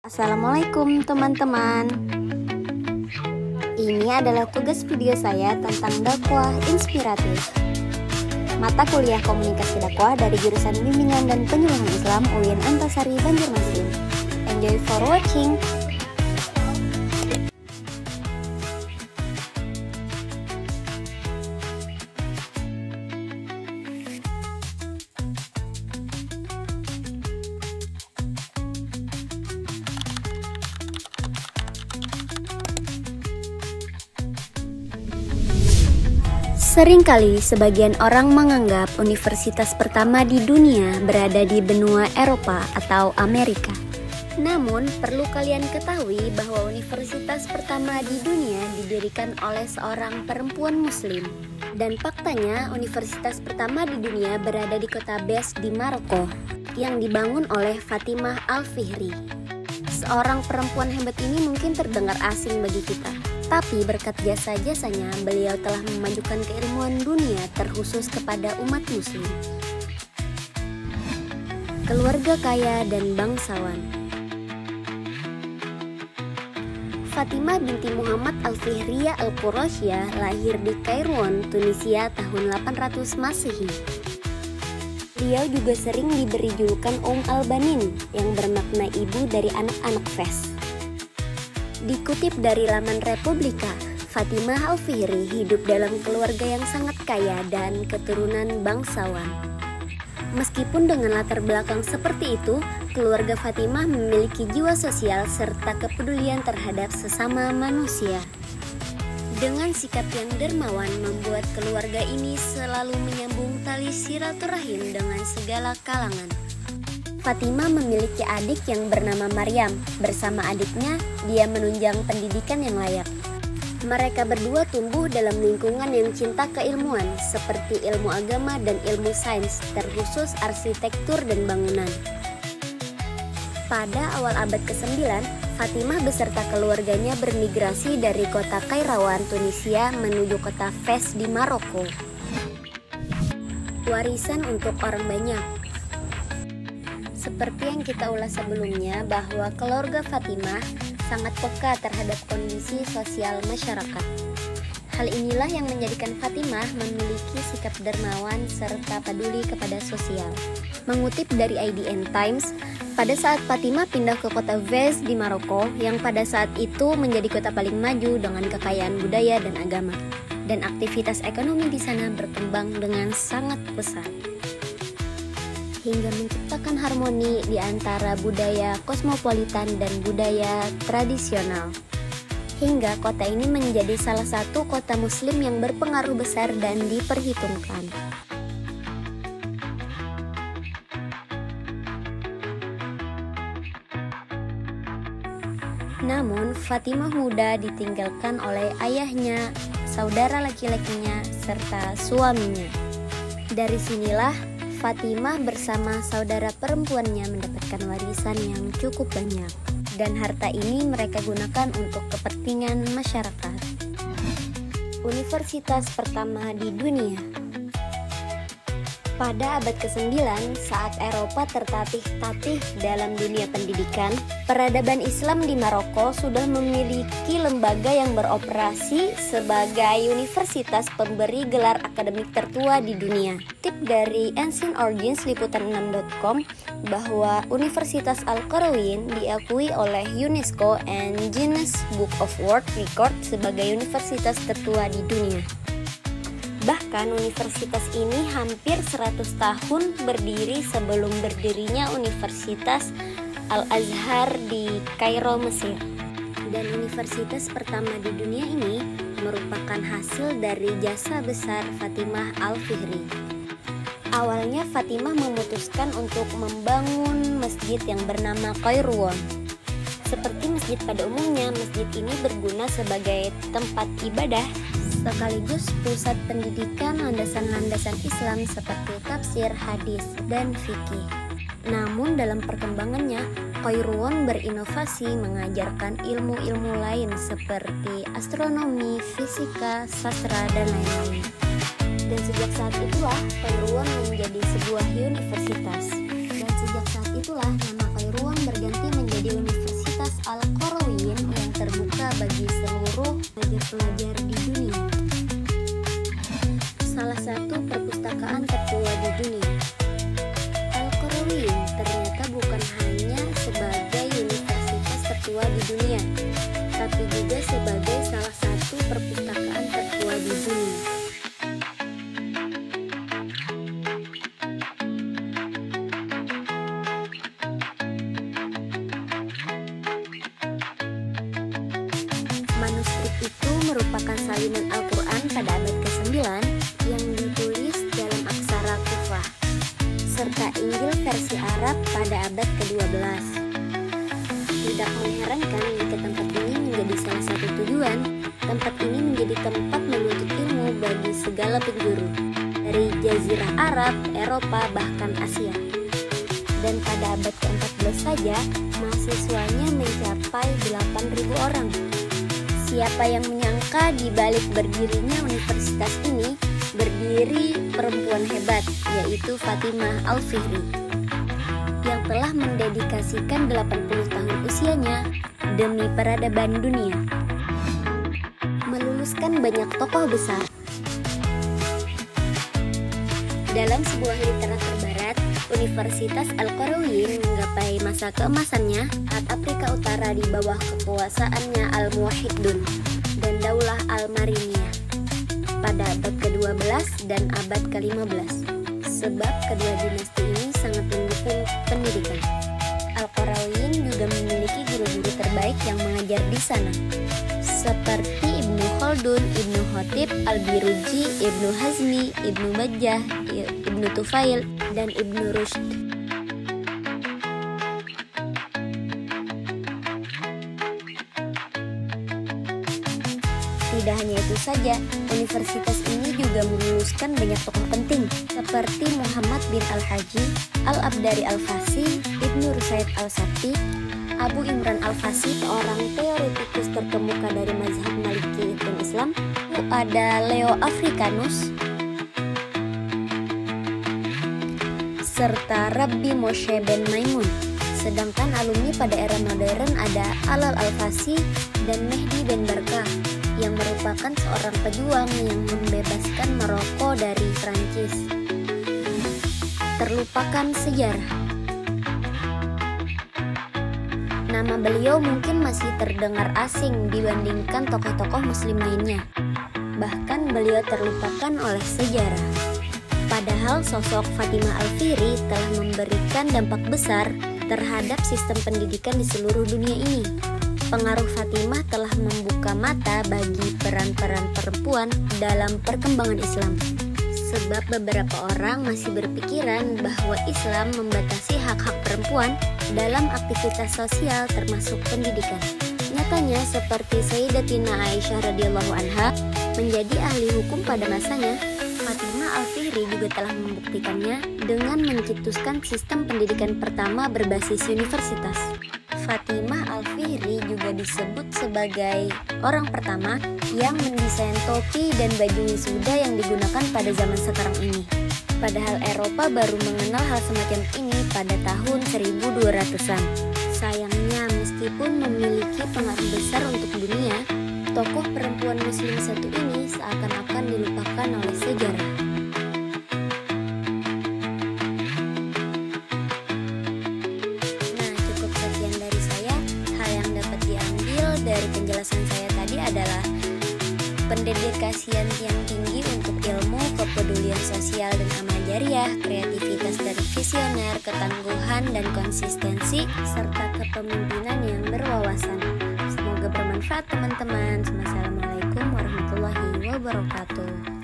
Assalamualaikum teman-teman. Ini adalah tugas video saya tentang dakwah inspiratif. Mata kuliah komunikasi dakwah dari jurusan bimbingan dan penyuluhan Islam UIN Antasari Banjarmasin. Enjoy for watching. Seringkali sebagian orang menganggap universitas pertama di dunia berada di benua Eropa atau Amerika. Namun, perlu kalian ketahui bahwa universitas pertama di dunia didirikan oleh seorang perempuan muslim. Dan faktanya, universitas pertama di dunia berada di kota Bes di Maroko yang dibangun oleh Fatimah Al-Fihri. Seorang perempuan hebat ini mungkin terdengar asing bagi kita. Tapi berkat jasa-jasanya, beliau telah memajukan keilmuan dunia terkhusus kepada umat muslim. Keluarga kaya dan bangsawan. Fatimah binti Muhammad Al-Fihriyah Al-Qurasyiyah lahir di Kairouan, Tunisia tahun 800 Masehi. Beliau juga sering diberi julukan Al-Banin yang bermakna ibu dari anak-anak Fes. Dikutip dari laman Republika, Fatimah Al-Fihri hidup dalam keluarga yang sangat kaya dan keturunan bangsawan. Meskipun dengan latar belakang seperti itu, keluarga Fatimah memiliki jiwa sosial serta kepedulian terhadap sesama manusia. Dengan sikap yang dermawan membuat keluarga ini selalu menyambung tali silaturahim dengan segala kalangan. Fatimah memiliki adik yang bernama Maryam. Bersama adiknya, dia menunjang pendidikan yang layak. Mereka berdua tumbuh dalam lingkungan yang cinta keilmuan, seperti ilmu agama dan ilmu sains, terkhusus arsitektur dan bangunan. Pada awal abad ke-9, Fatimah beserta keluarganya bermigrasi dari kota Kairouan, Tunisia menuju kota Fes di Maroko. Warisan untuk orang banyak. Seperti yang kita ulas sebelumnya, bahwa keluarga Fatimah sangat peka terhadap kondisi sosial masyarakat. Hal inilah yang menjadikan Fatimah memiliki sikap dermawan serta peduli kepada sosial. Mengutip dari IDN Times, pada saat Fatimah pindah ke kota Fes di Maroko, yang pada saat itu menjadi kota paling maju dengan kekayaan budaya dan agama, dan aktivitas ekonomi di sana berkembang dengan sangat pesat, hingga menciptakan harmoni di antara budaya kosmopolitan dan budaya tradisional. Hingga kota ini menjadi salah satu kota muslim yang berpengaruh besar dan diperhitungkan. Namun, Fatimah muda ditinggalkan oleh ayahnya, saudara laki-lakinya, serta suaminya. Dari sinilah Fatimah bersama saudara perempuannya mendapatkan warisan yang cukup banyak, dan harta ini mereka gunakan untuk kepentingan masyarakat. Universitas pertama di dunia. Pada abad ke-9, saat Eropa tertatih-tatih dalam dunia pendidikan, peradaban Islam di Maroko sudah memiliki lembaga yang beroperasi sebagai universitas pemberi gelar akademik tertua di dunia. Tip dari Ancient Origins Liputan6.com bahwa Universitas Al-Qarawiyyin diakui oleh UNESCO and Guinness Book of World Record sebagai universitas tertua di dunia. Bahkan universitas ini hampir 100 tahun berdiri sebelum berdirinya Universitas Al-Azhar di Kairo, Mesir. Dan universitas pertama di dunia ini merupakan hasil dari jasa besar Fatimah Al-Fihri. Awalnya Fatimah memutuskan untuk membangun masjid yang bernama Kairouan. Seperti masjid pada umumnya, masjid ini berguna sebagai tempat ibadah sekaligus pusat pendidikan landasan-landasan Islam seperti tafsir, hadis, dan fikih. Namun dalam perkembangannya, Kairouan berinovasi mengajarkan ilmu-ilmu lain seperti astronomi, fisika, sastra, dan lain-lain. Dan sejak saat itulah Kairouan menjadi sebuah universitas. Dan sejak saat itulah nama Kairouan berganti menjadi Universitas terpelajar di dunia. Salah satu perpustakaan tertua di dunia, Al-Qarawiyyin ternyata bukan hanya sebagai universitas tertua di dunia, tapi juga sebagai salah satu perpustakaan tertua di dunia. Manuskrip itu merupakan salinan Al-Quran pada abad ke-9 yang ditulis dalam aksara Kufah, serta Injil versi Arab pada abad ke-12. Tidak mengherankan jika tempat ini menjadi salah satu tujuan. Tempat ini menjadi tempat menuntut ilmu bagi segala penjuru, dari Jazirah Arab, Eropa, bahkan Asia. Dan pada abad ke-14 saja, mahasiswanya mencapai 8.000 orang. Siapa yang menyangka di balik berdirinya universitas ini berdiri perempuan hebat, yaitu Fatimah Al-Fihri, yang telah mendedikasikan 80 tahun usianya demi peradaban dunia, meluluskan banyak tokoh besar. Dalam sebuah literatur barat, Universitas Al-Qarawiyyin menggapai masa keemasannya saat Afrika Utara di bawah kekuasaannya Al-Muwahhidun dan Daulah Al-Mariniyah pada abad ke-12 dan abad ke-15, sebab kedua dinasti ini sangat mendukung pendidikan. Al-Qarawiyyin juga memiliki guru-guru terbaik yang mengajar di sana, seperti Ibnu Khaldun, Ibnu Khatib, Al-Biruji, Ibnu Hazmi, Ibnu Bajjah, Ibnu Tufail, dan Ibnu Rushd. Tidak hanya itu saja, universitas ini juga meluluskan banyak tokoh penting seperti Muhammad bin Al-Haji, Al-Abdari Al-Fasi, Ibnu Rusaid Al-Sabti, Abu Imran Al-Fasi, seorang teoretikus terkemuka dari mazhab Maliki dan Islam. Ada Leo Africanus, serta Rabbi Moshe ben Maimun. Sedangkan alumni pada era modern ada Alal Al-Fasi dan Mehdi ben Barkah, yang merupakan seorang pejuang yang membebaskan Maroko dari Prancis. Terlupakan sejarah. Nama beliau mungkin masih terdengar asing dibandingkan tokoh-tokoh muslim lainnya. Bahkan beliau terlupakan oleh sejarah. Padahal sosok Fatimah Al-Fihri telah memberikan dampak besar terhadap sistem pendidikan di seluruh dunia ini. Pengaruh Fatimah telah membuka mata bagi peran-peran perempuan dalam perkembangan Islam. Sebab beberapa orang masih berpikiran bahwa Islam membatasi hak-hak perempuan dalam aktivitas sosial termasuk pendidikan. Nyatanya seperti Sayyidatina Aisyah radhiyallahu anha menjadi ahli hukum pada masanya, Fatimah Al-Fihri juga telah membuktikannya dengan mencetuskan sistem pendidikan pertama berbasis universitas. Fatimah Al-Fihri juga disebut sebagai orang pertama yang mendesain topi dan baju wisuda yang digunakan pada zaman sekarang ini. Padahal Eropa baru mengenal hal semacam ini pada tahun 1200-an. Sayangnya, meskipun memiliki pengaruh besar untuk dunia, tokoh perempuan muslim satu ini seakan-akan dilupakan oleh sejarah. Nah, cukup sekian dari saya. Hal yang dapat diambil dari penjelasan saya tadi adalah pendedikasian yang tinggi untuk ilmu, kepedulian sosial dan amal jariah, kreativitas dan visioner, ketangguhan dan konsistensi, serta kepemimpinan yang berwawasan. Semoga bermanfaat teman-teman. Wassalamualaikum warahmatullahi wabarakatuh.